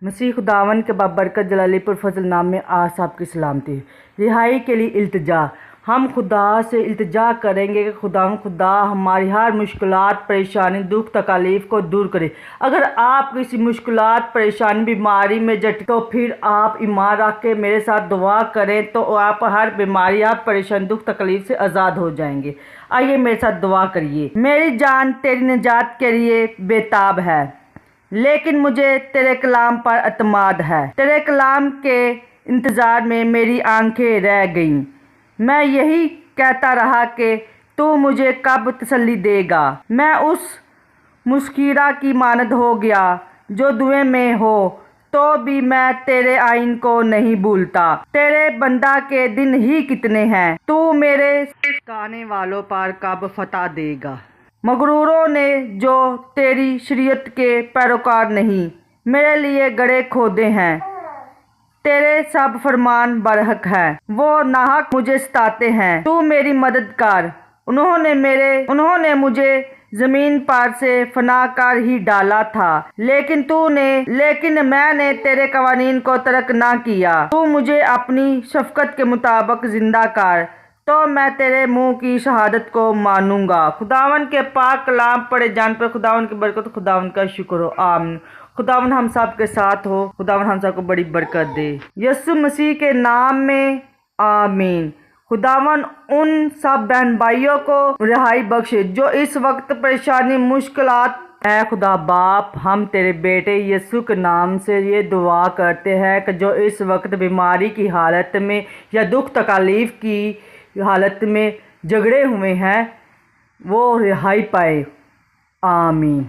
मसीह खुदावन के बाबरकत जलालीपुर फजल नाम में आज साहब की सलामती। रिहाई के लिए इल्तिजा। हम खुदा से इल्तिजा करेंगे कि खुदा हमारी हर मुश्किलात, परेशानी, दुख, तकालीफ को दूर करे। अगर आप किसी मुश्किलात, परेशानी, बीमारी में जट तो फिर आप ईमान रख के मेरे साथ दुआ करें तो आप हर बीमारी, हर परेशानी, दुख, तकलीफ से आज़ाद हो जाएंगे। आइए मेरे साथ दुआ करिए। मेरी जान तेरी निजात के लिए बेताब है, लेकिन मुझे तेरे कलाम पर अतमाद है। तेरे कलाम के इंतज़ार में मेरी आंखें रह गईं। मैं यही कहता रहा कि तू मुझे कब तसल्ली देगा। मैं उस मुस्किरा की मानद हो गया जो दुए में हो, तो भी मैं तेरे आइन को नहीं भूलता। तेरे बंदा के दिन ही कितने हैं, तू मेरे सिखाने वालों पर कब फतह देगा। मगरूरों ने जो तेरी शरीयत के पैरोकार नहीं, मेरे लिए गड़े खोदे हैं। तेरे सब फरमान बरहक है, वो नाहक मुझे सताते हैं। तू मेरी मदद कर। उन्होंने मुझे जमीन पर से फना कर ही डाला था, लेकिन मैंने तेरे कवानीन को तर्क ना किया। तू मुझे अपनी शफकत के मुताबिक जिंदा कर, तो मैं तेरे मुंह की शहादत को मानूंगा। खुदावन के पाक कलाम पढ़े जान पर खुदावन की बरकत, खुदावन का शुक्र हो। आमीन। खुदावन हम सब के साथ हो। खुदावन हम सब को बड़ी बरकत दे, यीशु मसीह के नाम में आमीन। खुदावन उन सब बहन भाइयों को रिहाई बख्शे जो इस वक्त परेशानी, मुश्किलात है। खुदा बाप, हम तेरे बेटे यीशु के नाम से ये दुआ करते हैं कि जो इस वक्त बीमारी की हालत में या दुख तकलीफ की हालत में झगड़े हुए हैं, वो रिहाई पाए। आमीन।